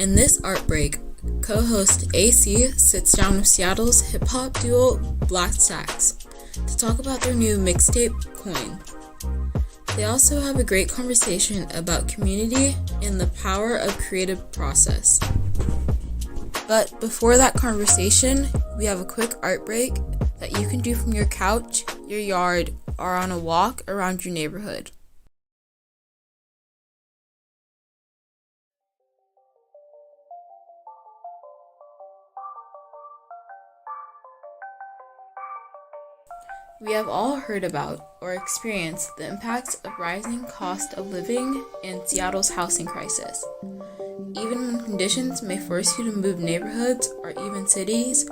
In this art break, co-host AC sits down with Seattle's hip-hop duo Black Stax to talk about their new mixtape, Coin. They also have a great conversation about community and the power of creative process. But before that conversation, we have a quick art break that you can do from your couch, your yard, or on a walk around your neighborhood. We have all heard about or experienced the impacts of rising cost of living and Seattle's housing crisis. Even when conditions may force you to move neighborhoods or even cities,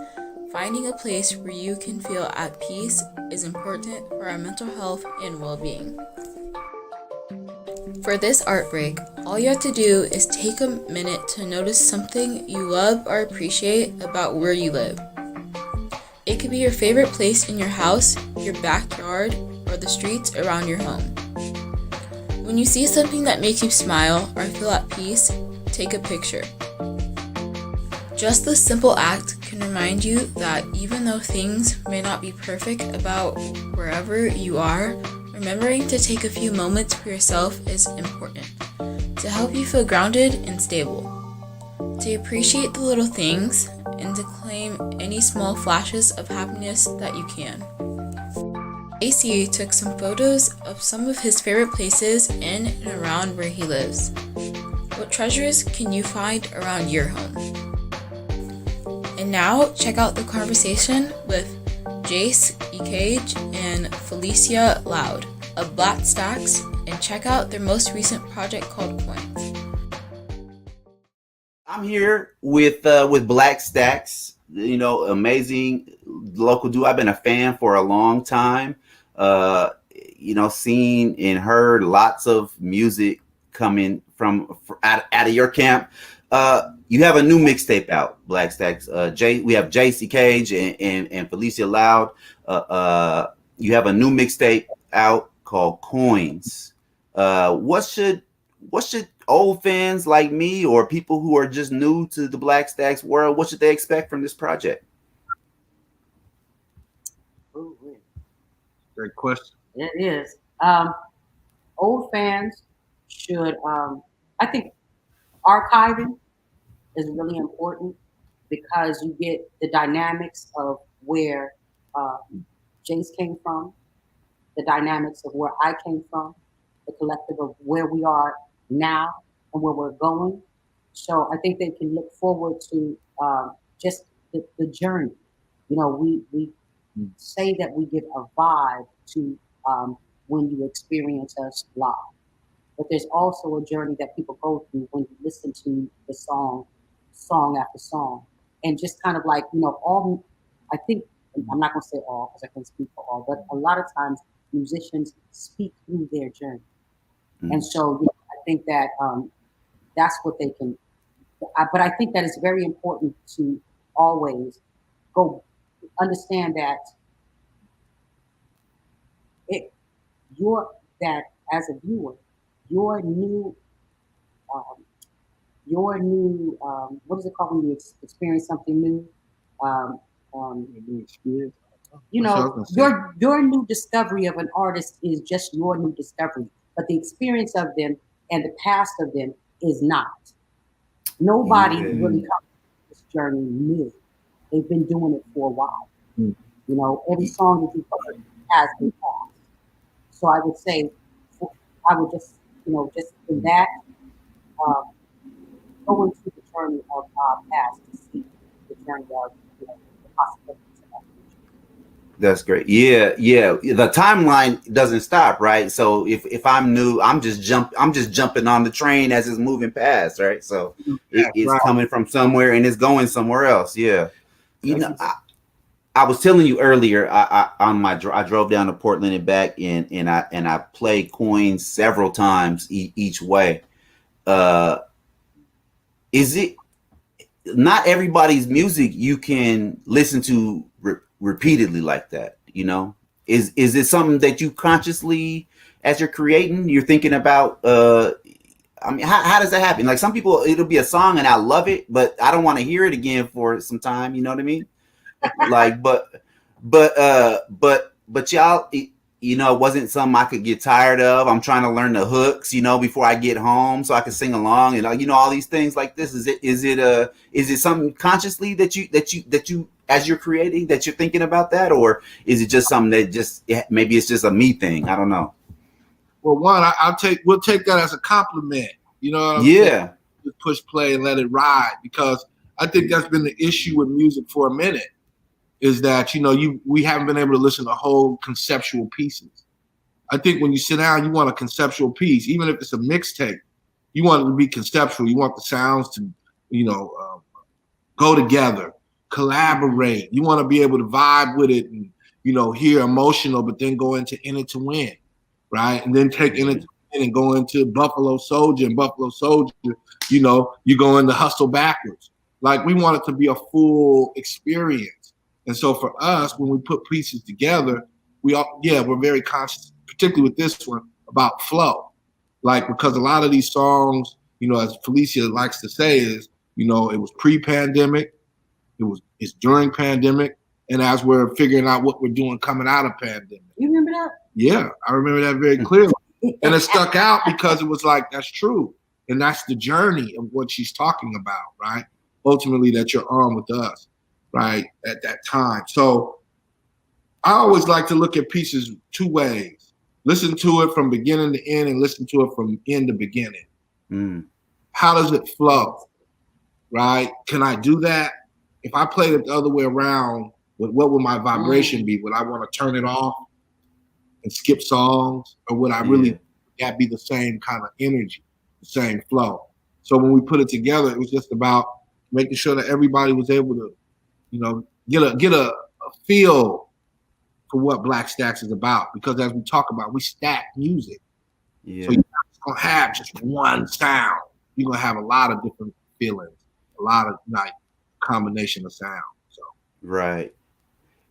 finding a place where you can feel at peace is important for our mental health and well-being. For this art break, all you have to do is take a minute to notice something you love or appreciate about where you live. It could be your favorite place in your house, your backyard, or the streets around your home. When you see something that makes you smile or feel at peace, take a picture. Just this simple act can remind you that even though things may not be perfect about wherever you are, remembering to take a few moments for yourself is important to help you feel grounded and stable. To appreciate the little things and to claim any small flashes of happiness that you can. AC took some photos of some of his favorite places in and around where he lives. What treasures can you find around your home? And now, check out the conversation with Jace, Ecaj, and Felicia Loud of Black Stax, and check out their most recent project called Coins. I'm here with Black Stax, amazing local dude. I've been a fan for a long time. Seen and heard lots of music coming from out of your camp. You have a new mixtape out, Black Stax. We have Jace, Ecaj, and Felicia Loud. You have a new mixtape out called Coins. What should old fans like me or people who are just new to the Black Stax world, what should they expect from this project? Great question. It is. Old fans should, I think archiving is really important because you get the dynamics of where Jace came from, the dynamics of where I came from, the collective of where we are now and where we're going. So I think they can look forward to just the journey. We say that we give a vibe to when you experience us live, but there's also a journey that people go through when you listen to the song after song, and just kind of like, all, I think, I'm not going to say all because I can't speak for all, but a lot of times musicians speak through their journey. And so I think that that's what they can, but I think that it's very important to always understand that that as a viewer, your new, what is it called when you experience something new? New experience. Your new discovery of an artist is just your new discovery, but the experience of them and the past of them is not. Nobody really comes to this journey new. They've been doing it for a while. Every song that you've heard has been past. So I would say, I would just in that, go into the journey of our past to see the journey of the possibilities of our future. That's great. Yeah. The timeline doesn't stop, right? So if I'm new, I'm just jumping on the train as it's moving past, right? So it's coming from somewhere and it's going somewhere else. Yeah. I was telling you earlier, I drove down to Portland and back, and I played Coins several times each way. Is it not everybody's music you can listen to repeatedly like that? Is it something that you consciously, as you're creating, you're thinking about I mean, how does that happen? Like some people, it'll be a song and I love it, but I don't want to hear it again for some time. You know what I mean? Like, but y'all, you know, it wasn't something I could get tired of. I'm trying to learn the hooks, you know, before I get home, so I can sing along, and you know, all these things like this. Is it something consciously that you as you're creating that you're thinking about that, or is it just something that just maybe it's just a me thing? I don't know. Well, one, we'll take that as a compliment. You know what I'm saying? Yeah. Just push play and let it ride, because I think that's been the issue with music for a minute, is that, you know, we haven't been able to listen to whole conceptual pieces. I think when you sit down, you want a conceptual piece, even if it's a mixtape. You want it to be conceptual. You want the sounds to, you know, go together, collaborate. You want to be able to vibe with it and, you know, hear emotional, but then go into In It to Win, right? And then take In It to Win and go into Buffalo Soldier, and Buffalo Soldier, you know, you go into Hustle Backwards. Like, we want it to be a full experience. And so for us, when we put pieces together, we're very conscious, particularly with this one, about flow. Like, because a lot of these songs, you know, as Felicia likes to say, is, you know, it was pre-pandemic, it's during pandemic, and as we're figuring out what we're doing coming out of pandemic. You remember that? Yeah, I remember that very clearly. And it stuck out because it was like, that's true. And that's the journey of what she's talking about, right? Ultimately, that you're on with us, right, at that time. So I always like to look at pieces two ways. Listen to it from beginning to end, and listen to it from end to beginning. Mm. How does it flow, right? Can I do that? If I played it the other way around, what would my vibration be? Would I want to turn it off and skip songs? Or would I really that be the same kind of energy, the same flow? So when we put it together, it was just about making sure that everybody was able to, you know, get a feel for what Black Stax is about. Because as we talk about, we stack music. Yeah. So you're not gonna have just one sound. You're gonna have a lot of different feelings, a lot of like combination of sound. So Right.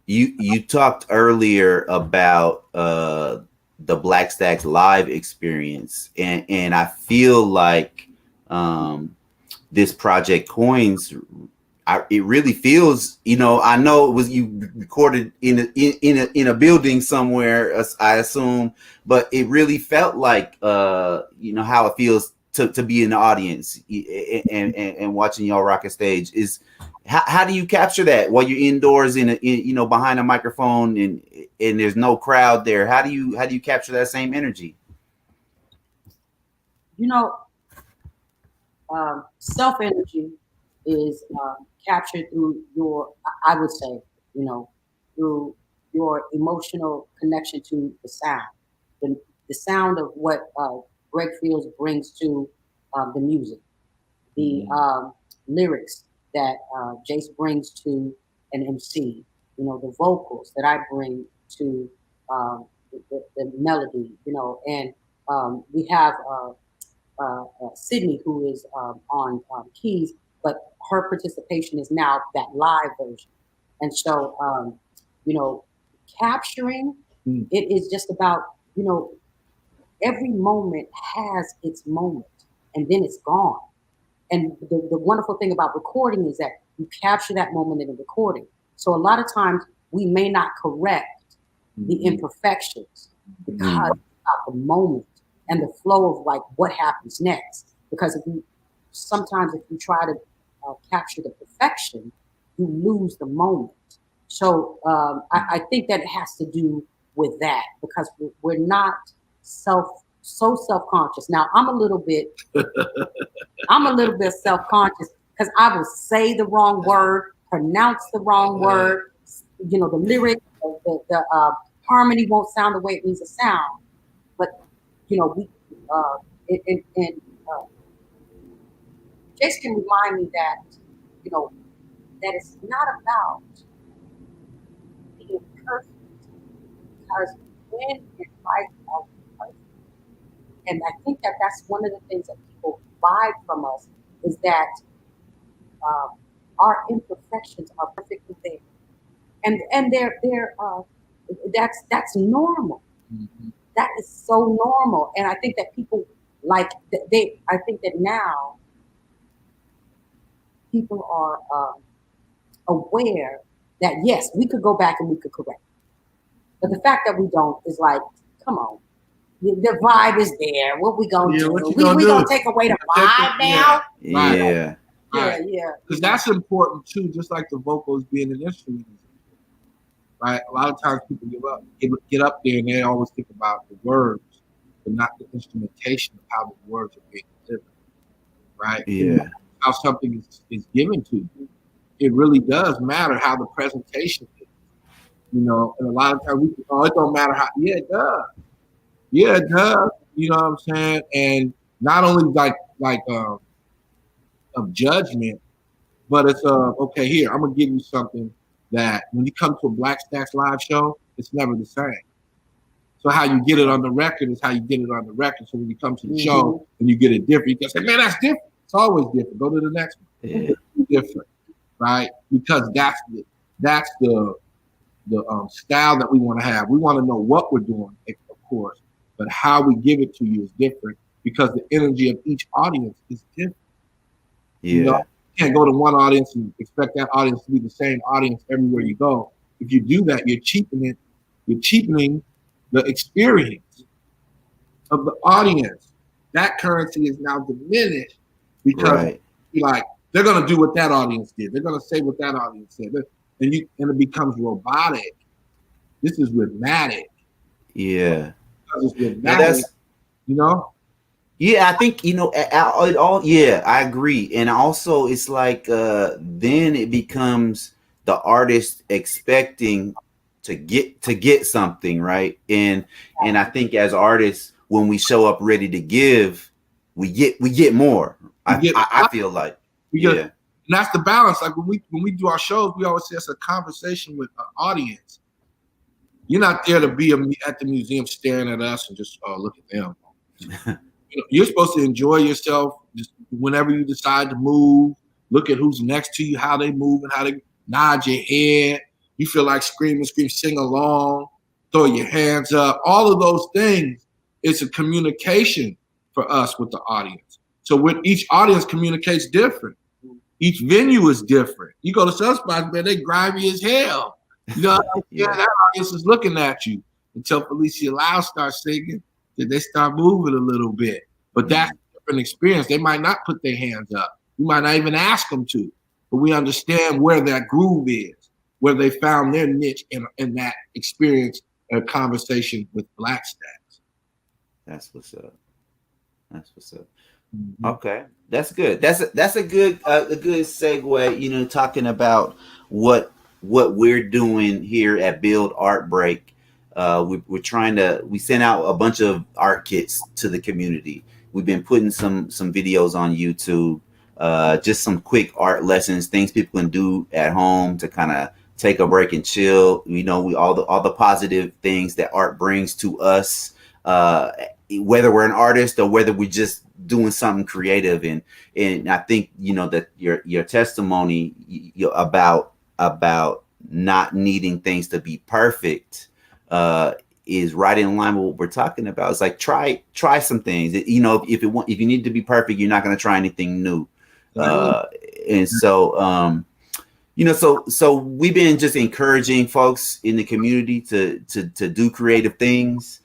You talked earlier about the Black Stax live experience, and I feel like this project Coins, it really feels, you know, I know it was you recorded in a building somewhere, I assume, but it really felt like you know how it feels to be in the audience and watching y'all rock a stage. Is how do you capture that while you're indoors in you know, behind a microphone and there's no crowd there? How do you capture that same energy? You know, self energy is captured through your, I would say, you know, through your emotional connection to the sound, the sound of what Greg Fields brings to the music, the lyrics that Jace brings to an MC, you know, the vocals that I bring to the melody, you know, and we have Sydney, who is on keys, but her participation is now that live version. And so, you know, capturing it is just about, you know, every moment has its moment and then it's gone. And the wonderful thing about recording is that you capture that moment in the recording. So a lot of times we may not correct the imperfections because of the moment and the flow of like what happens next. Because if you try to capture the perfection, you lose the moment. So I think that it has to do with that, because we're not so self-conscious. Now I'm a little bit self-conscious because I will say the wrong word, pronounce the wrong word. You know, the lyric, the harmony won't sound the way it needs to sound. But you know, Jace can remind me that, you know, that it's not about being perfect, because when and life are perfect. And I think that that's one of the things that people vibe from us, is that our imperfections are perfectly there, and that's normal. That is so normal, and I think that people like I think that now people are aware that yes, we could go back and we could correct, but the fact that we don't is like, come on. The vibe is there. What we gonna do? What you We gonna do? gonna take away the vibe now? Right. Yeah. Right. Yeah. Because that's important too, just like the vocals being an instrument. Right. A lot of times people get up there and they always think about the words, but not the instrumentation of how the words are being delivered. Right. Yeah. How something is given to you. It really does matter how the presentation is. You know, and a lot of times it don't matter how. Yeah, it does. Yeah, it does. You know what I'm saying? And not only of judgment, but it's okay. Here, I'm gonna give you something that when you come to a Black Stax live show, it's never the same. So how you get it on the record is how you get it on the record. So when you come to the show and you get it different, you can say, "Man, that's different." It's always different. Go to the next one. Yeah. It's different, right? Because that's the style that we want to have. We want to know what we're doing, of course, but how we give it to you is different because the energy of each audience is different. Yeah. You know, you can't go to one audience and expect that audience to be the same audience everywhere you go. If you do that, you're cheapening the experience of the audience. That currency is now diminished because they're gonna do what that audience did. They're gonna say what that audience said. And it becomes robotic. This is rhythmic. Yeah. It's rhythmic, you know? Yeah, I think, you know, it all, yeah, I agree. And also it's like, then it becomes the artist expecting to get something, right? And I think as artists, when we show up ready to give, we get more. I feel like, and that's the balance. Like when we do our shows, we always say it's a conversation with an audience. You're not there to be at the museum staring at us and just look at them. You're supposed to enjoy yourself just whenever you decide to move. Look at who's next to you, how they move, and how they nod your head. You feel like scream, sing along, throw your hands up. All of those things, it's a communication for us with the audience. So when each audience communicates different, each venue is different. You go to some spots, man, they grimy as hell. You know, that audience is looking at you until Felicia Loud starts singing. Then they start moving a little bit. But that's a different experience. They might not put their hands up. You might not even ask them to. But we understand where that groove is, where they found their niche in that experience and conversation with Black Stax. That's what's up. Okay, that's good. That's a good segue. You know, talking about what we're doing here at Build Art Break. We're trying to. We sent out a bunch of art kits to the community. We've been putting some videos on YouTube. Just some quick art lessons, things people can do at home to kind of take a break and chill. You know, all the positive things that art brings to us. Whether we're an artist or whether we're just doing something creative, and I think, you know, that your testimony about not needing things to be perfect is right in line with what we're talking about. It's like try some things. You know, if you need to be perfect, you're not going to try anything new. And so you know, so we've been just encouraging folks in the community to do creative things.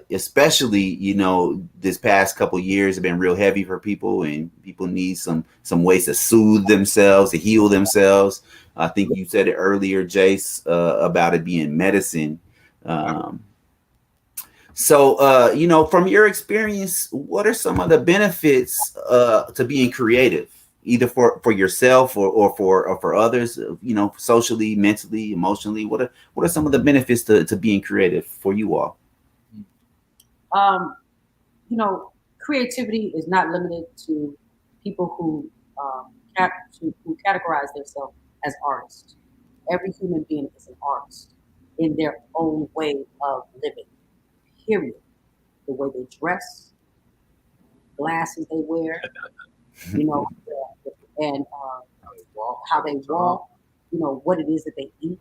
Especially, you know, this past couple years have been real heavy for people, and people need some ways to soothe themselves, to heal themselves. I think you said it earlier, Jace, about it being medicine. So, you know, from your experience, what are some of the benefits to being creative, either for yourself or for others? You know, socially, mentally, emotionally. What are some of the benefits to being creative for you all? You know, creativity is not limited to people who categorize themselves as artists. Every human being is an artist in their own way of living. Period. The way they dress, glasses they wear, you know, and how they walk. You know, what it is that they eat.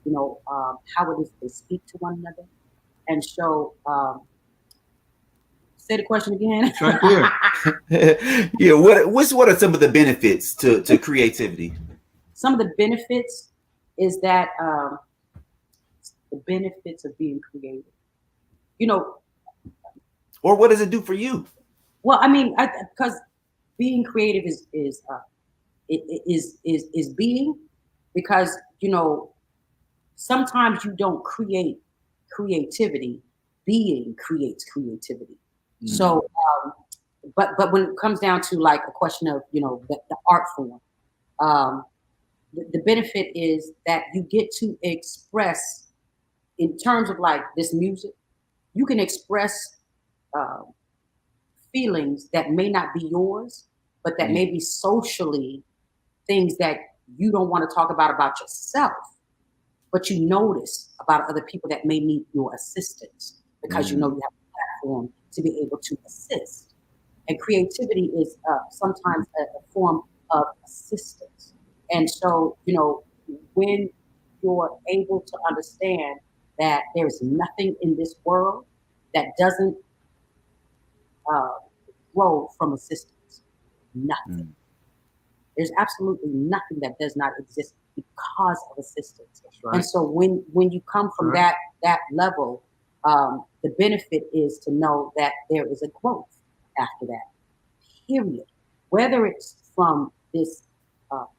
You know, how it is they speak to one another, and show Say the question again. It's right there. Yeah. What are some of the benefits to creativity? Some of the benefits is that the benefits of being creative. You know, Or what does it do for you? well, I mean, because being creative is being, because you know sometimes you don't create creativity, being creates creativity. So but when it comes down to like a question of the art form, the benefit is that you get to express, in terms of like this music, you can express uh, feelings that may not be yours, but that may be socially things that you don't want to talk about yourself, but you notice about other people that may need your assistance because you know you have a platform to be able to assist. And creativity is sometimes a form of assistance. And so, when you're able to understand that there's nothing in this world that doesn't grow from assistance, nothing. There's absolutely nothing that does not exist because of assistance. Right. And so when you come from that level, the benefit is to know that there is a growth after that. Period. Whether it's from this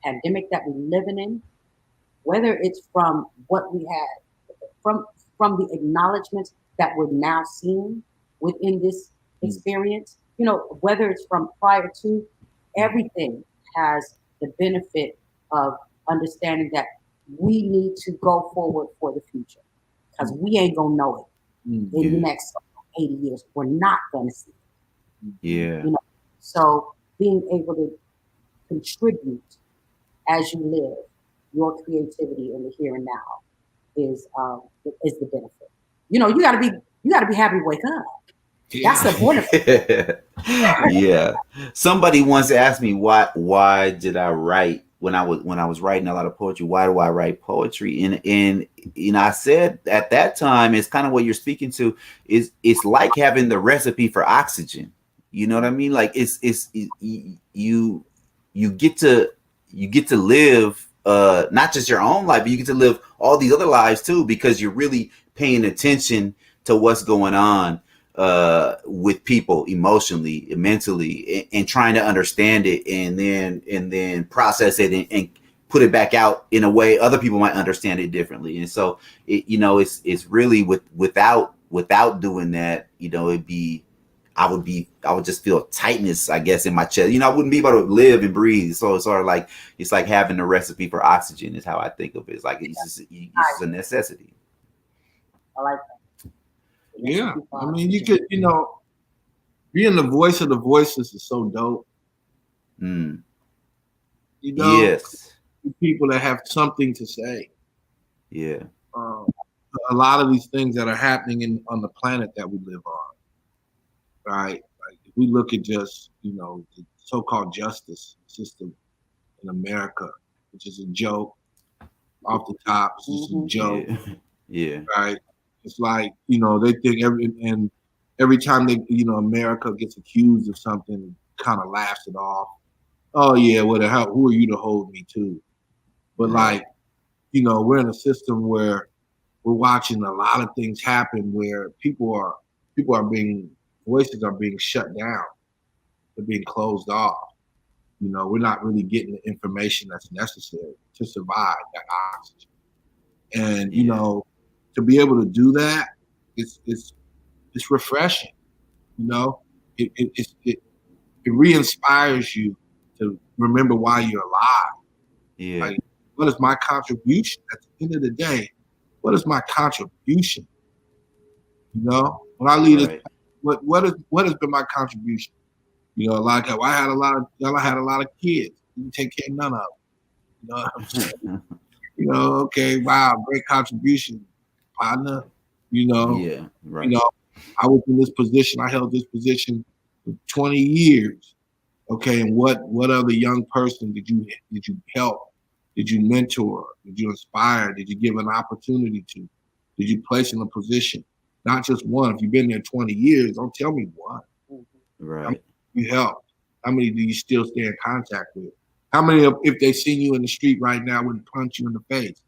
pandemic that we're living in, whether it's from what we had, from the acknowledgments that we're now seeing within this experience, whether it's from prior to, everything has the benefit of understanding that we need to go forward for the future, because we ain't gonna know it in the next 80 years. We're not gonna see it. Yeah. So being able to contribute as you live your creativity in the here and now is the benefit. You gotta be happy to wake up. That's the benefit. Yeah. Somebody once asked me why did I write when I was writing a lot of poetry, why do I write poetry? And I said at that time, it's kind of what you're speaking to, it's like having the recipe for oxygen. You know what I mean? Like it's you get to live not just your own life, but you get to live all these other lives too, because you're really paying attention to what's going on with people emotionally, mentally, and trying to understand it, and then process it and put it back out in a way other people might understand it differently. And so it's really without doing that, I would just feel tightness, I guess, in my chest. I wouldn't be able to live and breathe. So it's sort of like, it's like having a recipe for oxygen is how I think of it. It's like, it's just a necessity. I like that. Yeah. I mean, you could, being the voice of the voiceless is so dope. Yes. People that have something to say. Yeah. A lot of these things that are happening on the planet that we live on. Right. Like if we look at just, the so-called justice system in America, which is a joke off the top, it's just a joke. Yeah. Right. It's like, they think every time they, America gets accused of something, kind of laughs it off. Oh yeah, what the hell, who are you to hold me to? But like, we're in a system where we're watching a lot of things happen where voices are being shut down. They're being closed off. We're not really getting the information that's necessary to survive that oxygen. And, to be able to do that, it's refreshing. It re-inspires you to remember why you're alive. Yeah. Like, what is my contribution? At the end of the day, what is my contribution? When I leave this, what has been my contribution? Like I had a lot of kids. Didn't take care of none of them. You know what I'm saying? Okay, wow, great contribution, partner. Yeah, right. I was in this position. I held this position for 20 years. Okay, and what other young person did you help? Did you mentor? Did you inspire? Did you give an opportunity to? Did you place in a position? Not just one. If you've been there 20 years, don't tell me one. Right. You helped? How many do you still stay in contact with? How many, if they seen you in the street right now, would punch you in the face?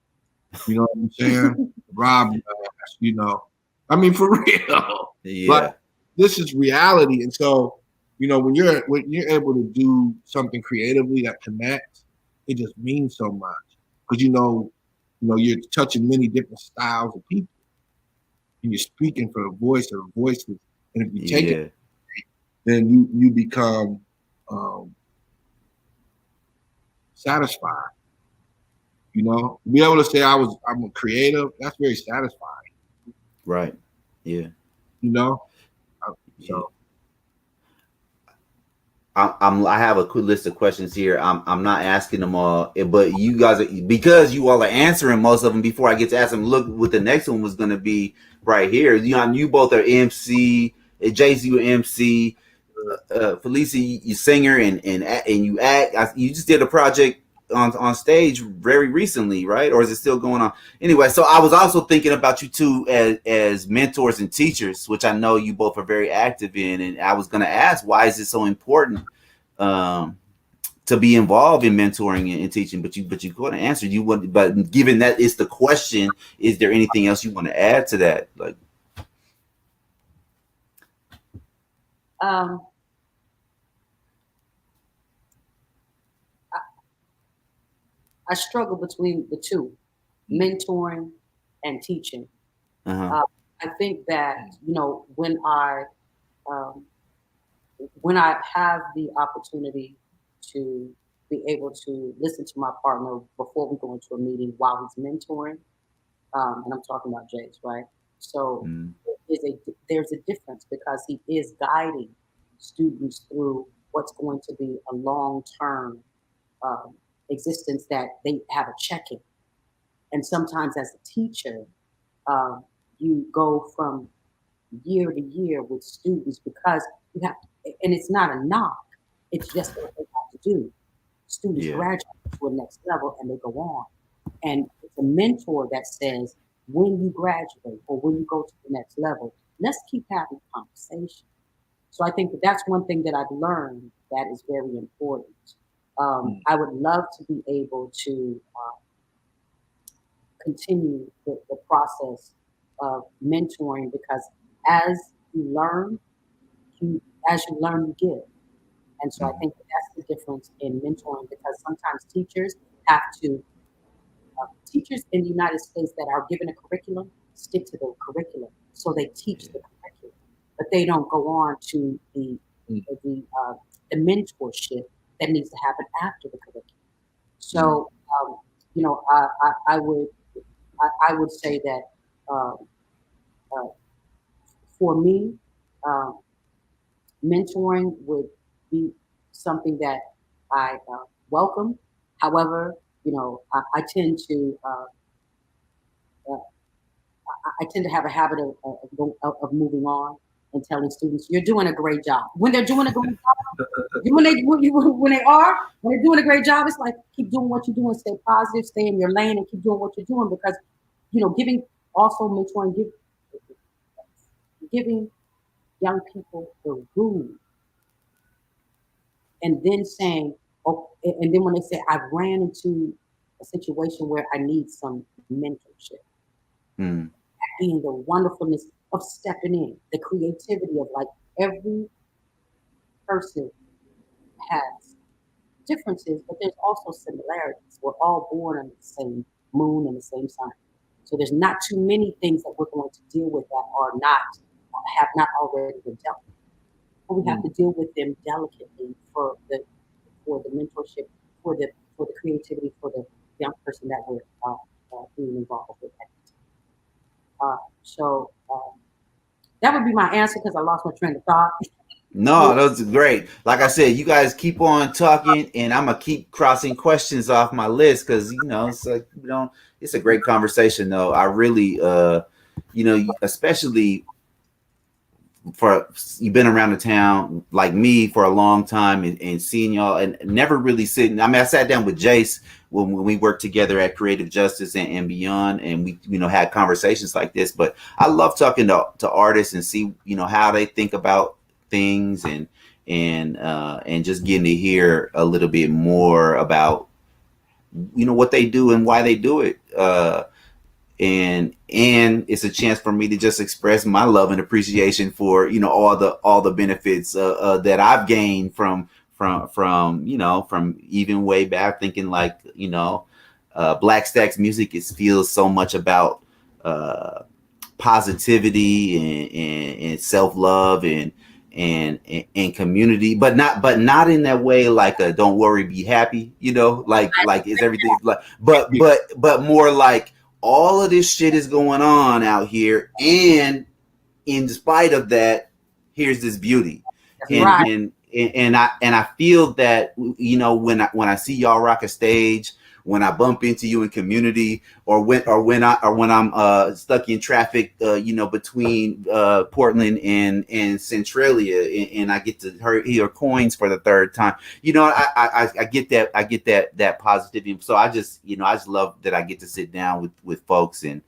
You know what I'm saying? Rob your ass, you know. I mean, for real. But Yeah. this is reality. And so, you know, when you're able to do something creatively that connects, it just means so much. Because you're touching many different styles of people. And you're speaking for the voice of the voices. And if you take it, Yeah. then you become satisfied. You know, be able to say I'm a creative. That's very satisfying. Right. Yeah. You know, Yeah. so I have a quick list of questions here. I'm not asking them all, but you guys because you all are answering most of them before I get to ask them. Look, what the next one was going to be right here. You both are MC. Jace, you MC. Felicia, you singer and you act. You just did a project on stage very recently, right? Or is it still going on? Anyway, so I was also thinking about you two as mentors and teachers, which I know you both are very active in. And I was going to ask, why is it so important to be involved in mentoring and teaching? But you couldn't answer. But given that it's the question, is there anything else you want to add to that? Like, I struggle between the two, mentoring and teaching. uh-huh. I think that um, when I have the opportunity to be able to listen to my partner before we go into a meeting while he's mentoring, and I'm talking about Jace, right? So Mm, there's a difference because he is guiding students through what's going to be a long-term um, existence that they have a check-in. And sometimes as a teacher, um, you go from year to year with students because you have, and it's not a knock, it's just what they have to do. Students yeah. graduate to a next level and they go on. And it's a mentor that says, when you graduate or when you go to the next level, let's keep having conversation. So I think that that's one thing that I've learned that is very important. I would love to be able to continue the process of mentoring because as you learn, as you learn, you give. And so I think that that's the difference in mentoring because sometimes have to, teachers in the United States that are given a curriculum stick to the curriculum. So they teach the curriculum, but they don't go on to the, uh, the mentorship that needs to happen after the curriculum. So, you know, I would say that um, uh, for me, um, mentoring would be something that I welcome. However, I tend to uh, I tend to have a habit of moving on and telling students, "You're doing a great job." When they're doing a great job, when they're doing a great job, it's like keep doing what you're doing, stay positive, stay in your lane, and keep doing what you're doing because giving also mentoring, giving young people the room and then saying, oh, and then when they say, I've ran into a situation where I need some mentorship, Mm, being the wonderfulness of stepping in, the creativity of like every person has differences, but there's also similarities. We're all born on the same moon and the same sun. So there's not too many things that we're going to deal with that are not have not already been dealt with. But we have to deal with them delicately for the mentorship, for the creativity, for the young person that we're being involved with. So that would be my answer because I lost my train of thought. no, that's great. Like I said, you guys keep on talking, and I'm gonna keep crossing questions off my list because it's like it's a great conversation. Though I really, especially for you've been around the town like me for a long time and seeing y'all and never really sitting. I mean, I sat down with Jace when we worked together at Creative Justice and Beyond, and we had conversations like this. But I love talking to artists and see how they think about things and just getting to hear a little bit more about what they do and why they do it. And it's a chance for me to just express my love and appreciation for all the benefits that I've gained from even way back, thinking like Black Stax music feels so much about positivity and self-love and community, but not in that way like a don't worry, be happy, like is everything like, but more like all of this shit is going on out here, and in spite of that, here's this beauty. And I feel that when I see y'all rock a stage, when I bump into you in community, or when I'm stuck in traffic, between Portland and Centralia, and I get to hear coins for the third time, I get that positivity. So I just love that I get to sit down with folks and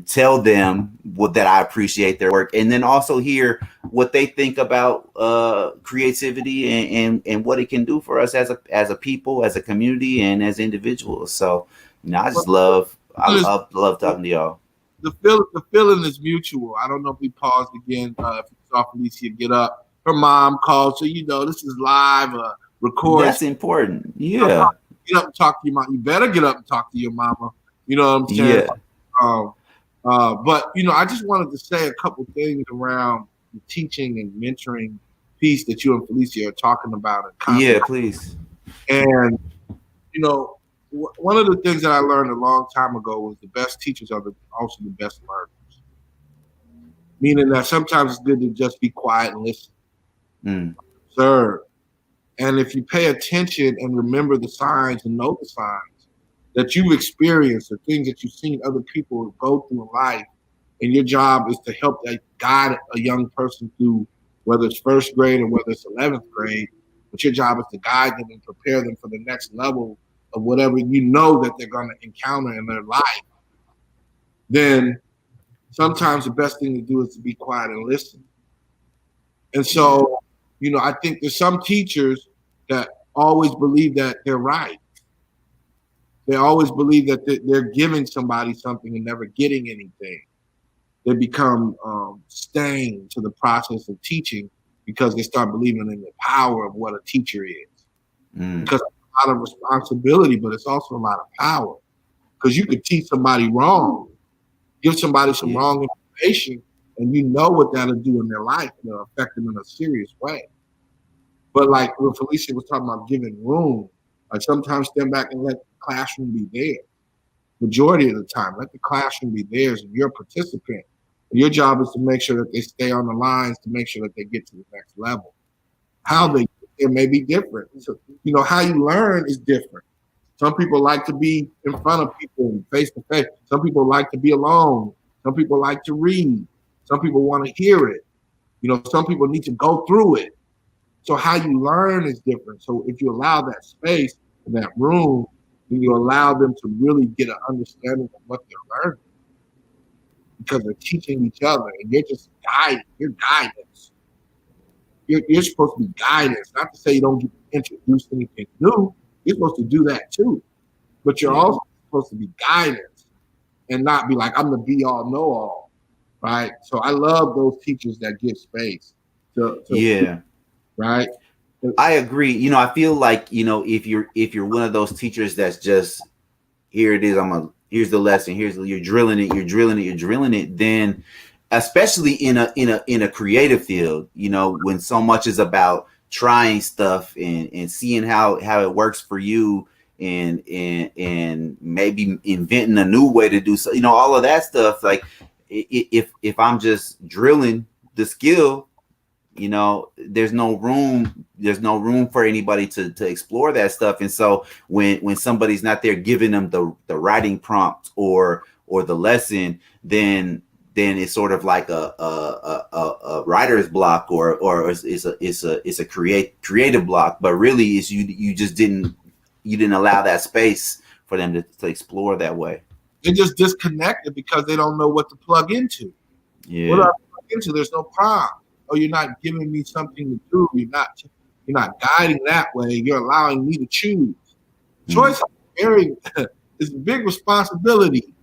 tell them that I appreciate their work, and then also hear what they think about creativity and what it can do for us as a people, as a community, and as individuals. So I love talking to y'all. The feeling is mutual. I don't know if we paused again. If you saw Felicia get up, her mom called, so this is live, record. That's important. Yeah. Get up and talk to your mom. You better get up and talk to your mama. You know what I'm saying? Yeah. But I just wanted to say a couple things around the teaching and mentoring piece that you and Felicia are talking about. Yeah, please. And one of the things that I learned a long time ago was the best teachers are also the best learners. Meaning that sometimes it's good to just be quiet and listen, observe, and if you pay attention and remember the signs and know the signs that you've experienced, or things that you've seen other people go through in life, and your job is to help guide a young person through, whether it's first grade or whether it's 11th grade, but your job is to guide them and prepare them for the next level of whatever that they're going to encounter in their life, then sometimes the best thing to do is to be quiet and listen. And so, I think there's some teachers that always believe that they're right. They always believe that they're giving somebody something and never getting anything. They become stained to the process of teaching because they start believing in the power of what a teacher is. Because it's a lot of responsibility, but it's also a lot of power. Because you could teach somebody wrong, give somebody some wrong information, and what that'll do in their life, and it'll affect them in a serious way. But like when Felicia was talking about giving room, like sometimes stand back and let the classroom be theirs. Majority of the time, let the classroom be theirs, and you're a participant. And your job is to make sure that they stay on the lines, to make sure that they get to the next level. How they get there may be different. So, how you learn is different. Some people like to be in front of people face to face. Some people like to be alone. Some people like to read. Some people want to hear it. Some people need to go through it. So how you learn is different. So if you allow that space in that room, then you allow them to really get an understanding of what they're learning, because they're teaching each other, and you're just guiding. You're guidance. You're supposed to be guidance. Not to say you don't get introduced to anything new. You're supposed to do that too. But you're also supposed to be guidance and not be like, I'm the be all, know all. Right? So I love those teachers that give space to right? I agree. I feel like, if you're one of those teachers that's just, here it is, here's the lesson, you're drilling it, then especially in a creative field, when so much is about trying stuff and seeing how it works for you, and maybe inventing a new way to do so, all of that stuff. Like if I'm just drilling the skill, there's no room for anybody to explore that stuff. And so when somebody's not there giving them the writing prompt or the lesson, then it's sort of like a writer's block, or it's a creative block. But really, it's you just didn't allow that space for them to explore that way. They're just disconnected because they don't know what to plug into. Yeah. What do I plug into? There's no prompt. or you're not giving me something to do. You're not guiding that way. You're allowing me to choose. Choice is very it's a big responsibility.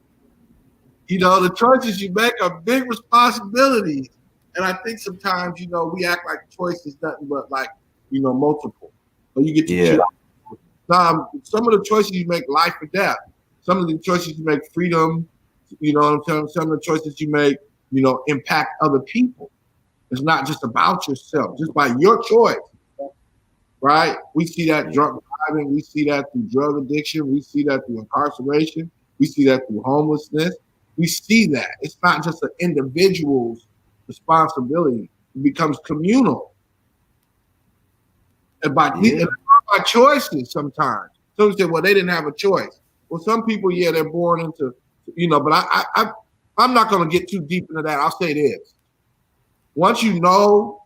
You know, the choices you make are big responsibilities. And I think sometimes, you know, we act like choice is nothing but like, you know, multiple. Or you get to choose. Some of the choices you make, life or death. Some of the choices you make, freedom. You know what I'm saying? Some of the choices you make, you know, impact other people. It's not just about yourself, just by your choice. Right? We see that drunk driving. We see that through drug addiction. We see that through incarceration. We see that through homelessness. We see that. It's not just an individual's responsibility. It becomes communal. And by choices sometimes. Some say, well, they didn't have a choice. Well, some people, yeah, they're born into, you know, but I'm not going to get too deep into that. I'll say this. Once you know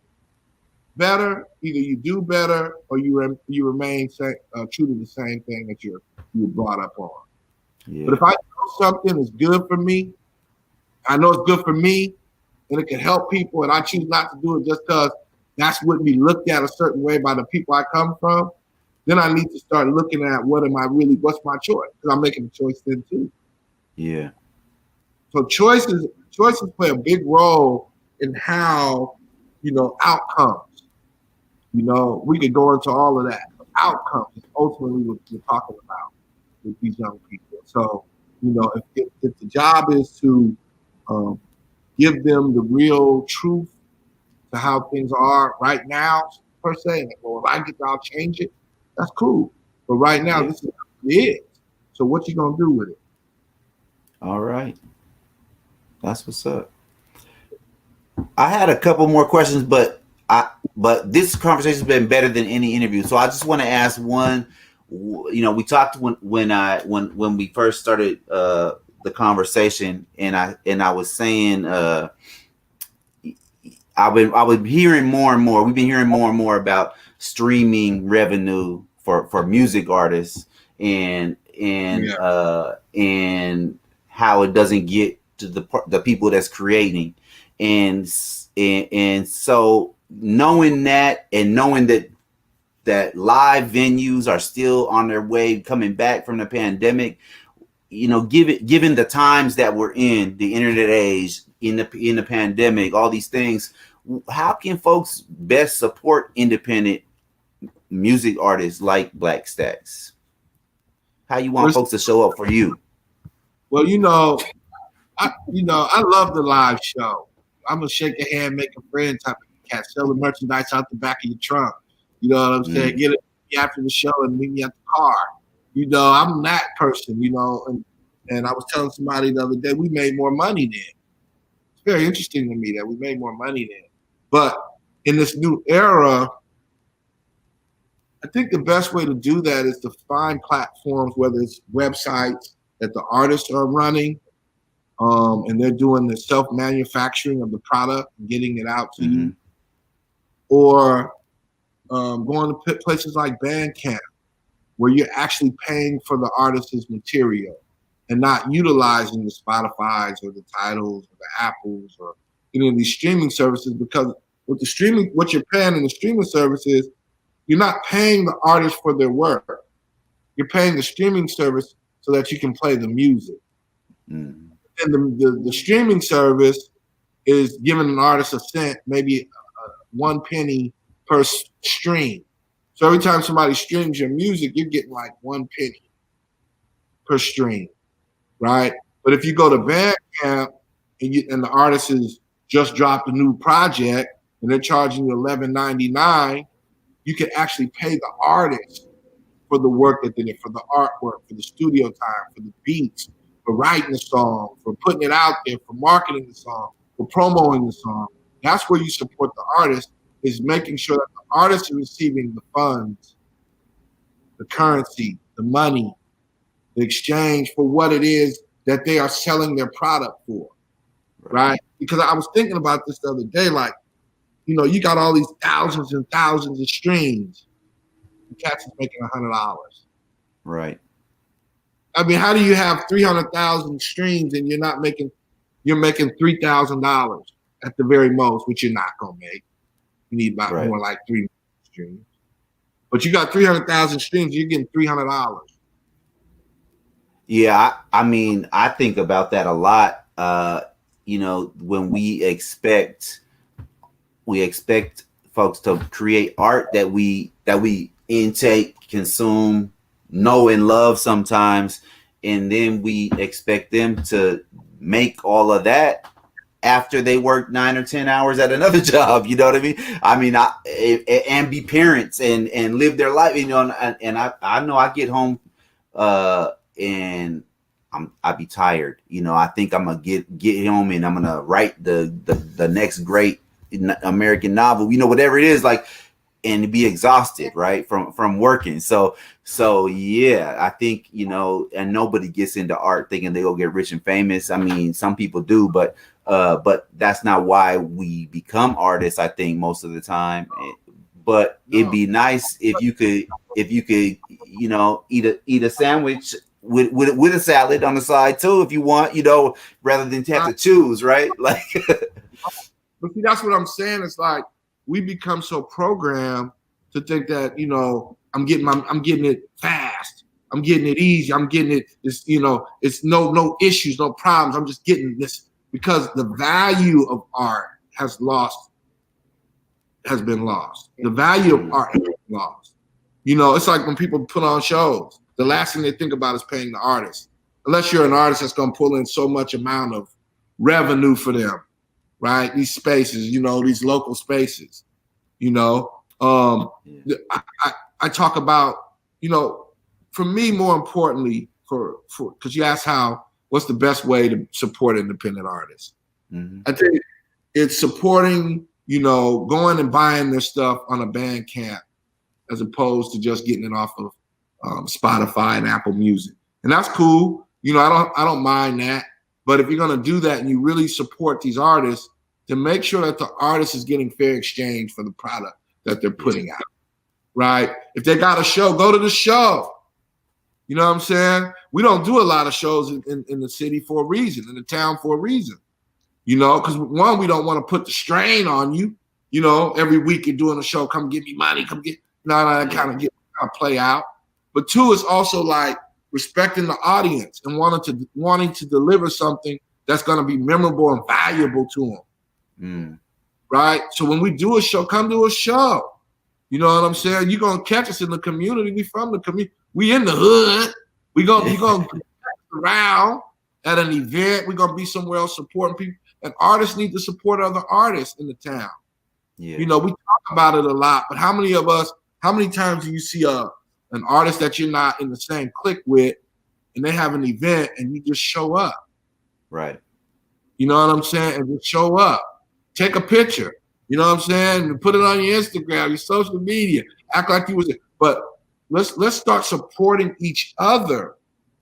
better, either you do better or you remain true to the same thing that you were brought up on. Yeah. But if I know something is good for me, I know it's good for me, and it can help people, and I choose not to do it just because that's what we looked at a certain way by the people I come from, then I need to start looking at what's my choice? Because I'm making a choice then too. Yeah. So choices play a big role in how, you know, outcomes. You know, we could go into all of that. But outcomes is ultimately what we're talking about with these young people. So, you know, if the job is to give them the real truth to how things are right now, per se, and well, if I get I'll change it, that's cool. But right now, this is how it is. So what you gonna do with it? All right. That's what's up. I had a couple more questions, but this conversation has been better than any interview. So I just want to ask one. You know, we talked when we first started the conversation, and I was saying I've been hearing more and more. We've been hearing more and more about streaming revenue for music artists, and how it doesn't get to the people that's creating, and so knowing that, and knowing that live venues are still on their way coming back from the pandemic, you know, given the times that we're in, the internet age, in the pandemic, all these things, how can folks best support independent music artists like Black Stax? How you want folks to show up for you? Well, you know, I love the live show. I'm gonna shake a hand, make a friend type of cat, sell the merchandise out the back of your trunk. You know what I'm saying? Get it after the show and meet me at the car. You know, I'm that person, you know, and I was telling somebody the other day, we made more money then. It's very interesting to me that we made more money then. But in this new era, I think the best way to do that is to find platforms, whether it's websites that the artists are running, and they're doing the self-manufacturing of the product and getting it out to you, or going to places like Bandcamp, where you're actually paying for the artist's material and not utilizing the Spotify's or the Tidals or the Apples or any of these streaming services, because with the streaming, what you're paying in the streaming services, you're not paying the artist for their work. You're paying the streaming service so that you can play the music. And the streaming service is giving an artist a cent, maybe 1 penny per stream. So every time somebody streams your music, you're getting like 1 penny per stream, right? But if you go to Bandcamp and the artist has just dropped a new project and they're charging you $11.99, you can actually pay the artist for the work that they did, for the artwork, for the studio time, for the beats, for writing the song, for putting it out there, for marketing the song, for promoting the song. That's where you support the artist, is making sure that the artist is receiving the funds, the currency, the money, the exchange for what it is that they are selling their product for, right? Because I was thinking about this the other day, like, you know, you got all these thousands and thousands of streams. The cat's is making $100. Right. I mean, how do you have 300,000 streams and you're making $3,000 at the very most, which you're not gonna make. You need about Right. more like 3 million streams. But you got 300,000 streams, you're getting $300. Yeah, I mean, I think about that a lot. You know, when we expect folks to create art that we intake, consume, know and love sometimes, and then we expect them to make all of that after they work 9 or 10 hours at another job. You know what I mean? And be parents and live their life. You know, and I know I get home and I'd be tired. You know, I think I'm gonna get home and I'm gonna write the next great American novel. You know, whatever it is, like, and be exhausted, right, from working. So yeah, I think, you know, and nobody gets into art thinking they go get rich and famous. I mean, some people do, but that's not why we become artists, I think, most of the time. But it'd be nice if you could, you know, eat a sandwich with a salad on the side too, if you want, you know, rather than have to choose, right? Like, but see, that's what I'm saying. It's like we become so programmed to think that, you know, I'm getting it fast, I'm getting it easy, I'm getting it. It's, you know, it's no issues, no problems. I'm just getting this because the value of art has been lost. The value of art has been lost. You know, it's like when people put on shows, the last thing they think about is paying the artist. Unless you're an artist that's going to pull in so much amount of revenue for them, right? These spaces, you know, these local spaces, you know. I talk about, you know, for me, more importantly, for because you asked what's the best way to support independent artists? Mm-hmm. I think it's supporting, you know, going and buying their stuff on a Bandcamp as opposed to just getting it off of Spotify and Apple Music. And that's cool. You know, I don't mind that. But if you're going to do that and you really support these artists, to make sure that the artist is getting fair exchange for the product that they're putting out, right? If they got a show, go to the show. You know what I'm saying? We don't do a lot of shows in the city for a reason, in the town for a reason. You know, because one, we don't want to put the strain on you. You know, every week you're doing a show, come get me money, come get. That kind of play out. But two, is also like respecting the audience and wanting to deliver something that's going to be memorable and valuable to them. Right? So when we do a show, come do a show. You know what I'm saying? You're going to catch us in the community. We from the community. We in the hood. You're going to around at an event. We're going to be somewhere else supporting people. And artists need to support other artists in the town. Yeah. You know, we talk about it a lot, but how many times do you see an artist that you're not in the same clique with and they have an event and you just show up? Right. You know what I'm saying? And just show up. Take a picture. You know what I'm saying? And put it on your Instagram, your social media. Act like you was there. But let's start supporting each other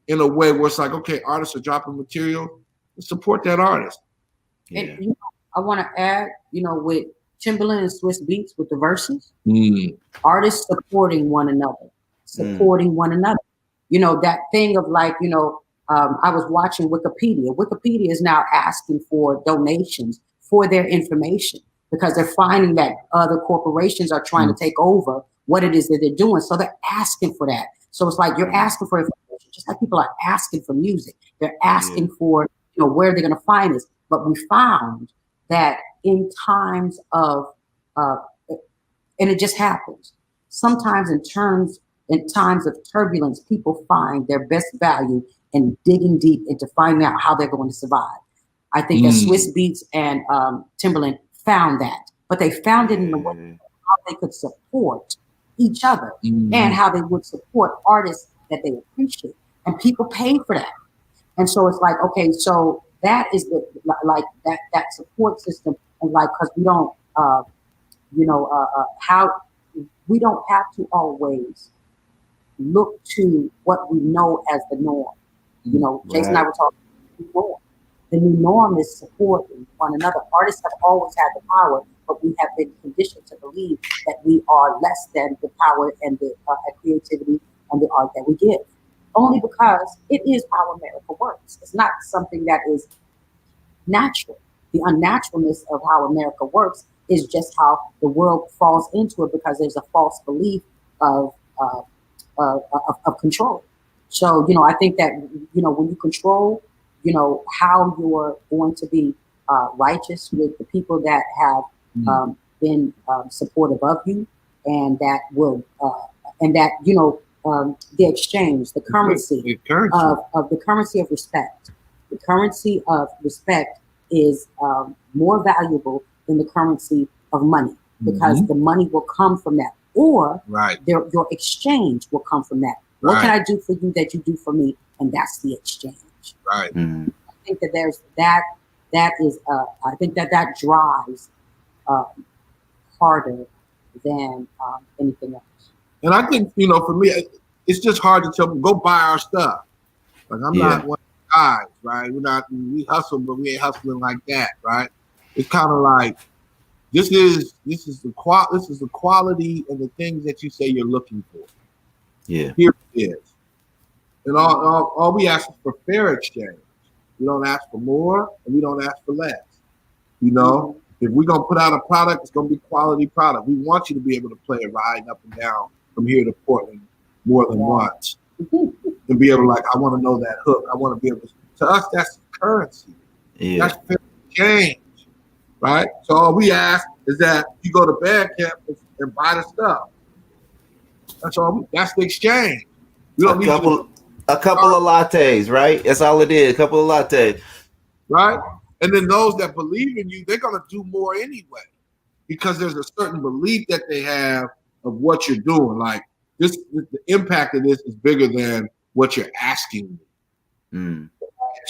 in a way where it's like, okay, artists are dropping material. Let's support that artist. Yeah. And you know, I want to add, you know, with Timberland and Swiss Beats with the verses, artists supporting one another. You know, that thing of like, you know, I was watching Wikipedia. Wikipedia is now asking for donations for their information because they're finding that other corporations are trying to take over what it is that they're doing. So they're asking for that. So it's like you're asking for information, just like people are asking for music. They're asking for, you know, where they're going to find this. But we found that in times of, and it just happens, sometimes in times of turbulence, people find their best value in digging deep into finding out how they're going to survive. I think that Swiss Beats and Timberland found that, but they found it in the way how they could support each other and how they would support artists that they appreciate, and people pay for that. And so it's like, okay, so that is the like that support system, and like because we don't, how we don't have to always look to what we know as the norm. You know, Jace and I were talking about the new norm. The new norm is supporting one another. Artists have always had the power, but we have been conditioned to believe that we are less than the power and the creativity and the art that we give. Only because it is how America works. It's not something that is natural. The unnaturalness of how America works is just how the world falls into it, because there's a false belief of control. So, I think that, when you control, how you're going to be righteous with the people that have been supportive of you, and that will, the exchange, the currency of the currency of respect. The currency of respect is more valuable than the currency of money, because the money will come from that, or your exchange will come from that. What can I do for you that you do for me? And that's the exchange. Right. I think that there's that. That is, I think that drives harder than anything else. And I think, for me, it's just hard to tell them, go buy our stuff. Like, I'm not one of the guys, right? We hustle, but we ain't hustling like that, right? It's kind of like, this is the quality and the things that you say you're looking for. Yeah. Here it is. And all we ask is for fair exchange. We don't ask for more, and we don't ask for less. If we're going to put out a product, it's going to be quality product. We want you to be able to play it riding up and down from here to Portland more than once. And be able to, I want to know that hook. I want to be able to us, that's currency. Yeah. That's fair exchange, right? So all we ask is that you go to Bandcamp and buy the stuff. That's all. That's the exchange. We don't need a couple of lattes, right? That's all it is. A couple of lattes. Right? And then those that believe in you, they're going to do more anyway, because there's a certain belief that they have of what you're doing. Like, the impact of this is bigger than what you're asking me.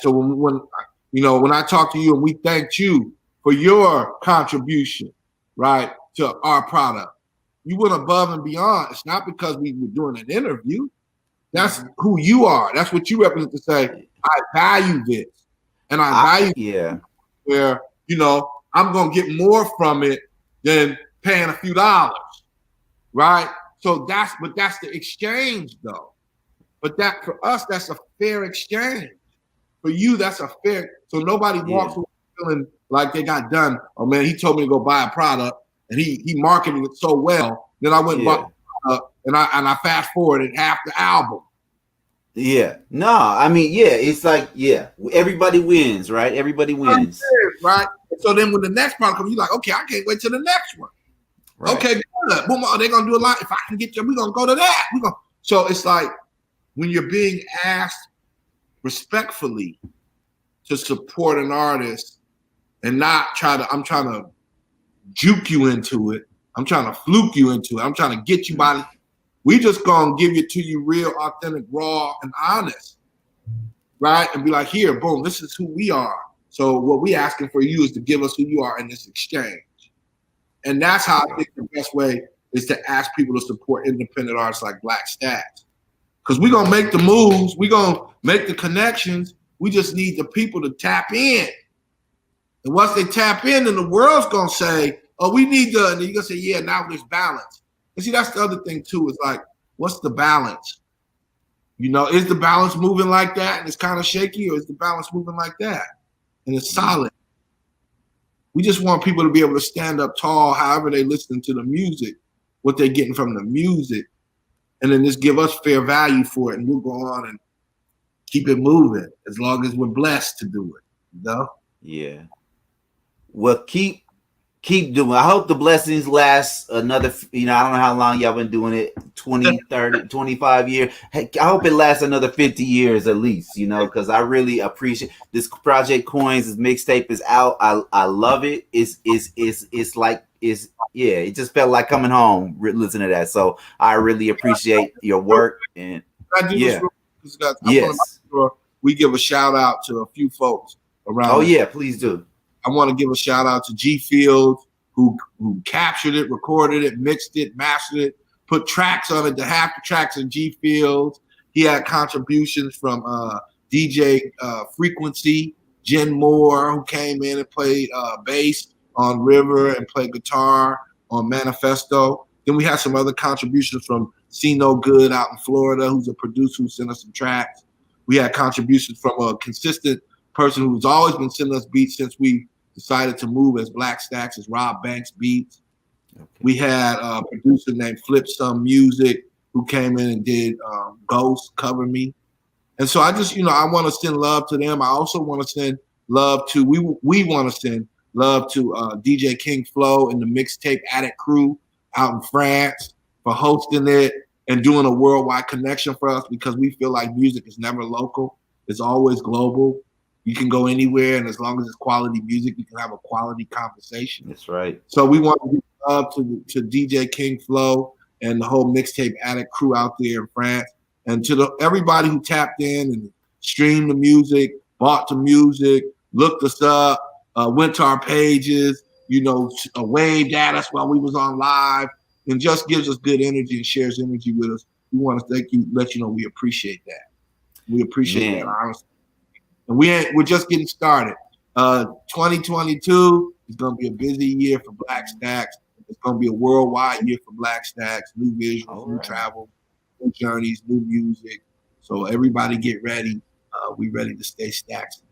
So when I talk to you and we thanked you for your contribution, right, to our product, you went above and beyond. It's not because we were doing an interview. That's who you are. That's what you represent, to say, I value this. And I value where, I'm going to get more from it than paying a few dollars. Right? So that's the exchange, though. But that, for us, that's a fair exchange. For you, that's a fair. So nobody walks away feeling like they got done. Oh man, he told me to go buy a product, and he marketed it so well. Then I went and bought the product, and I fast forwarded half the album. Yeah. No, I mean, it's like, everybody wins, right? Everybody wins. Right? So then when the next product comes, you're like, okay, I can't wait till the next one. Right. Okay, good. Boom, they're going to do a lot. If I can get you, we're going to go to that. So it's like, when you're being asked respectfully to support an artist and not I'm trying to juke you into it. I'm trying to fluke you into it. I'm trying to get you by the, we just gonna give it to you real, authentic, raw, and honest, right? And be like, here, boom, this is who we are. So what we asking for you is to give us who you are in this exchange. And that's how I think the best way is to ask people to support independent artists like Black Stax. Because we're gonna make the moves, we're gonna make the connections. We just need the people to tap in. And once they tap in, then the world's gonna say, oh, we need the, and then you're gonna say, yeah, now there's balance. And see, that's the other thing too, is like, what's the balance? Is the balance moving like that and it's kind of shaky, or is the balance moving like that and it's solid? We just want people to be able to stand up tall, however they listen to the music, what they're getting from the music, and then just give us fair value for it, and we'll go on and keep it moving as long as we're blessed to do it, Yeah. Well, keep doing. I hope the blessings last another, I don't know how long y'all been doing it, 20, 30, 25 years. Hey, I hope it lasts another 50 years at least, because I really appreciate this project. Coins, this mixtape is out. I love it. It just felt like coming home listening to that. So I really appreciate your work. And I do this real quick, we give a shout out to a few folks around. Oh yeah, please do. I want to give a shout out to G Fields, who captured it, recorded it, mixed it, mastered it, put tracks on it. The half the tracks in G Fields. He had contributions from DJ Frequency, Jen Moore, who came in and played bass on River and played guitar on Manifesto. Then we had some other contributions from See No Good out in Florida, who's a producer who sent us some tracks. We had contributions from a consistent person who's always been sending us beats since we decided to move as Black Stax, as Rob Banks Beats. Okay. We had a producer named Flip Some Music who came in and did Ghost Cover Me. And so I just, I want to send love to them. I also want to send love to, we want to send love to DJ King Flo and the Mixtape Addict crew out in France for hosting it and doing a worldwide connection for us, because we feel like music is never local. It's always global. You can go anywhere, and as long as it's quality music, you can have a quality conversation. That's right. So we want to give love to DJ King Flo and the whole Mixtape Addict crew out there in France. And to everybody who tapped in and streamed the music, bought the music, looked us up, went to our pages, waved at us while we was on live, and just gives us good energy and shares energy with us. We want to thank you, let you know we appreciate that. We appreciate that, honestly. And we're just getting started. 2022 is going to be a busy year for Black Stax. It's going to be a worldwide year for Black Stax. New visuals, new travel, new journeys, new music. So everybody get ready. We ready to stay Staxin'.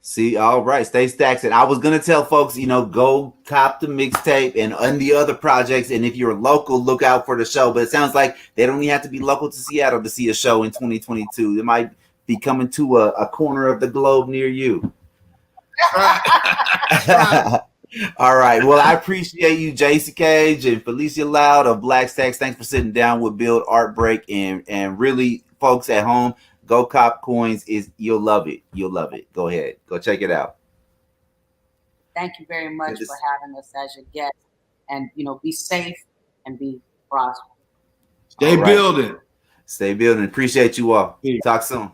See, all right, stay Staxin'. I was gonna tell folks, go cop the mixtape and the other projects. And if you're local, look out for the show. But it sounds like they don't even have to be local to Seattle to see a show in 2022. They might be coming to a corner of the globe near you. All right. Well, I appreciate you, Jace Ecaj and Felicia Loud of Black Stax. Thanks for sitting down with Build Art Break, and really, folks at home, go cop coins. You'll love it. You'll love it. Go ahead. Go check it out. Thank you very much for having us as your guest. And, be safe and be prosperous. Stay building. Stay building. Appreciate you all. Talk soon.